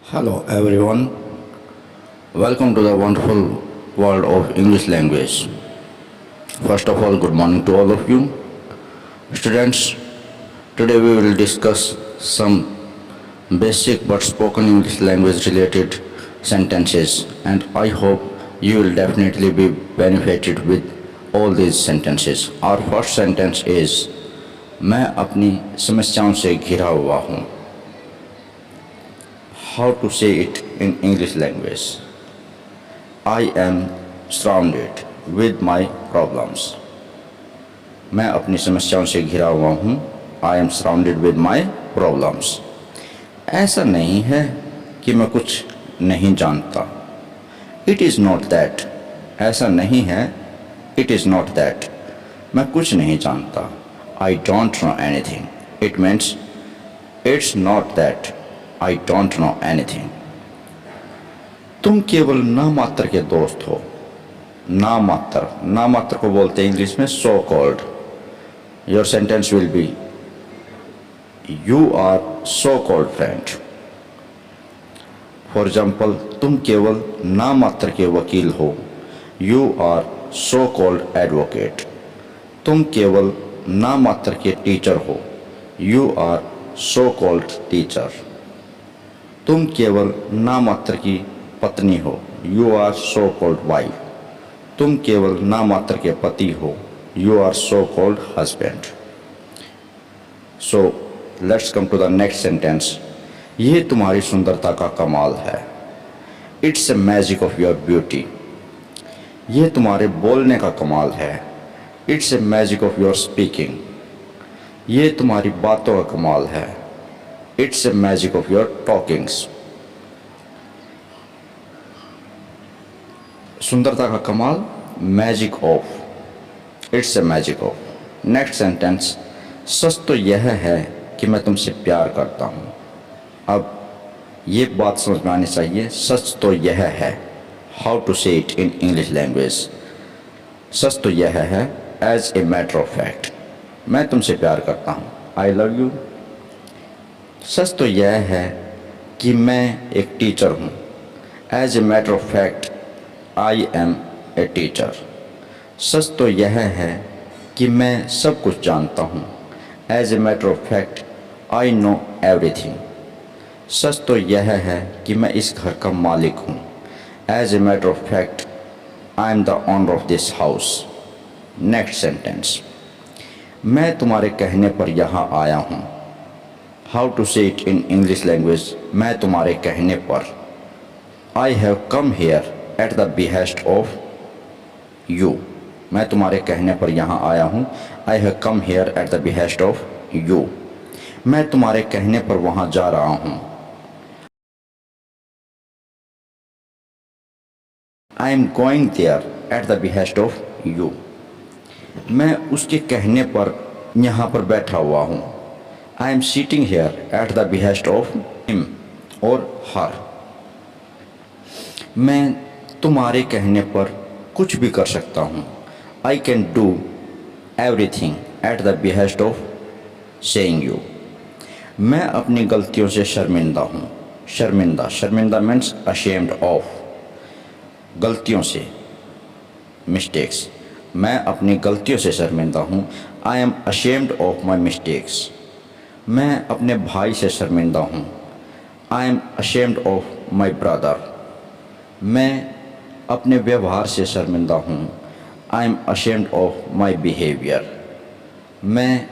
Hello everyone, welcome to the wonderful world of English language. First of all, good morning to all of you. Students, today we will discuss some basic but spoken English language related sentences, and I hope you will definitely be benefited with all these sentences. Our first sentence is मैं अपनी समस्याओं से घिरा हुआ हूँ. How to say it in English language? I am surrounded with my problems. मैं अपनी समस्याओं से घिरा हुआ हूँ. I am surrounded with my problems. ऐसा नहीं है कि मैं कुछ नहीं जानता. It is not that. ऐसा नहीं है. It is not that. मैं कुछ नहीं जानता. I don't know anything. It means it's not that I don't know anything. तुम केवल नामात्र के दोस्त हो. नामात्र को बोलते हैं इंग्लिश में so called. Your sentence will be you are so called friend. For example, तुम केवल नामात्र के वकील हो. You are so called advocate. तुम केवल नामात्र के टीचर हो. You are so called teacher. तुम केवल नामात्र की पत्नी हो. You are so called wife. तुम केवल नामात्र के पति हो. You are so called husband. So let's come to the next sentence. ये तुम्हारी सुंदरता का कमाल है. It's a magic of your beauty. ये तुम्हारे बोलने का कमाल है. It's a magic of your speaking. ये तुम्हारी बातों का कमाल है. It's a magic of your talkings. सुंदरता का कमाल, magic of. It's a magic of. Next sentence. सच तो यह है कि मैं तुमसे प्यार करता हूँ. अब ये बात समझ में आनी चाहिए. सच तो यह है. How to say it in English language? सच तो यह है as a matter of fact. मैं तुमसे प्यार करता हूँ. I love you. सच तो यह है कि मैं एक टीचर हूँ. As a matter of fact, I am a teacher. सच तो यह है कि मैं सब कुछ जानता हूँ. As a matter of fact, I know everything. सच तो यह है कि मैं इस घर का मालिक हूँ. As a matter of fact, I am the owner of this house. Next sentence. मैं तुम्हारे कहने पर यहाँ आया हूँ. How to say it in English language? मैं तुम्हारे कहने पर. I have come here at the behest of you. मैं तुम्हारे कहने पर यहाँ आया हूँ. I have come here at the behest of you. मैं तुम्हारे कहने पर वहाँ जा रहा हूँ. I am going there at the behest of you. मैं उसके कहने पर यहाँ पर बैठा हुआ हूँ. I am sitting here at the behest of him or her. मैं तुम्हारे कहने पर कुछ भी कर सकता हूँ. I can do everything at the behest of saying you. मैं अपनी गलतियों से शर्मिंदा हूँ. शर्मिंदा means ashamed of. गलतियों से mistakes. मैं अपनी गलतियों से शर्मिंदा हूँ. I am ashamed of my mistakes. मैं अपने भाई से शर्मिंदा हूँ. I am ashamed of my brother. मैं अपने व्यवहार से शर्मिंदा हूँ. I am ashamed of my behavior. मैं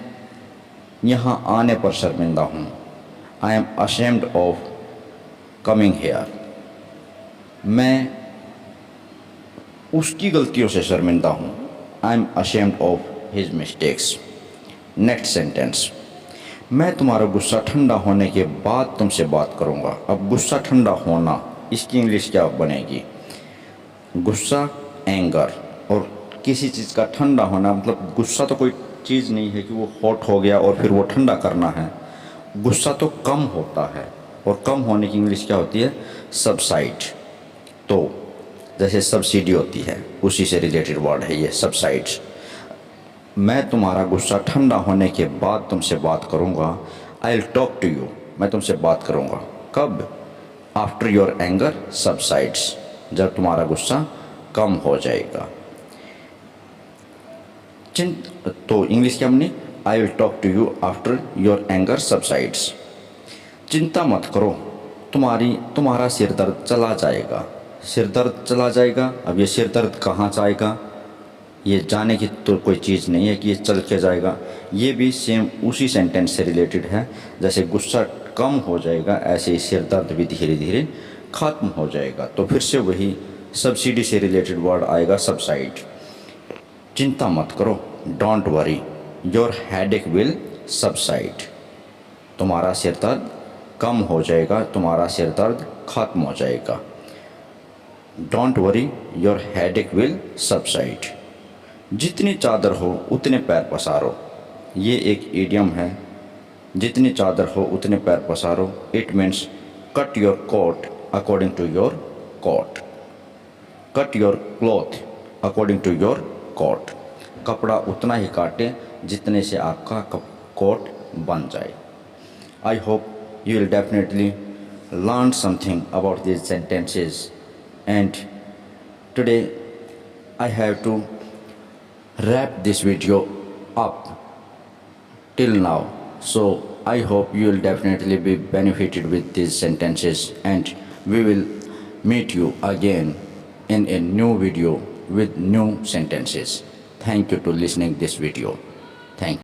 यहाँ आने पर शर्मिंदा हूँ. I am ashamed of coming here. मैं उसकी गलतियों से शर्मिंदा हूँ. I am ashamed of his mistakes. Next sentence. मैं तुम्हारा गुस्सा ठंडा होने के बाद तुमसे बात करूँगा. अब गुस्सा ठंडा होना, इसकी इंग्लिश क्या बनेगी? गुस्सा एंगर, और किसी चीज़ का ठंडा होना मतलब गुस्सा तो कोई चीज़ नहीं है कि वो हॉट हो गया और फिर वो ठंडा करना है. गुस्सा तो कम होता है, और कम होने की इंग्लिश क्या होती है? सबसाइड. तो जैसे सब्सिडी होती है, उसी से रिलेटेड वर्ड है ये सबसाइड्स. मैं तुम्हारा गुस्सा ठंडा होने के बाद तुमसे बात करूँगा. I will talk to you. मैं तुमसे बात करूँगा. कब? आफ्टर योर एंगर सबसाइड्स, जब तुम्हारा गुस्सा कम हो जाएगा। तो इंग्लिश क्या हमने, I will talk to you after your anger subsides. चिंता मत करो, तुम्हारा सिर दर्द चला जाएगा। सिर दर्द चला जाएगा, अब ये सिर दर्द कहाँ जाएगा, ये जाने की तो कोई चीज़ नहीं है कि ये चल के जाएगा। ये भी सेम उसी सेंटेंस से रिलेटेड है। जैसे गुस्सा कम हो जाएगा, ऐसे ही सिर दर्द भी धीरे धीरे ख़त्म हो जाएगा। तो फिर से वही सब्सिडी से रिलेटेड वर्ड आएगा, सबसाइड। चिंता मत करो, don't worry, your headache will subside. तुम्हारा सिर दर्द कम हो जाएगा, तुम्हारा सिर दर्द खत्म हो जाएगा। Don't worry, your headache will subside. जितनी चादर हो उतने पैर पसारो, ये एक इडियम है। जितनी चादर हो उतने पैर पसारो, it means cut your coat according to your coat, cut your cloth according to your coat. कपड़ा उतना ही काटे जितने से आपका कोट बन जाए। I hope you will definitely learn something about these sentences, and today I have to wrap this video up till now. So I hope you will definitely be benefited with these sentences, and we will meet you again in a new video with new sentences. Thank you to listening this video. Thank you.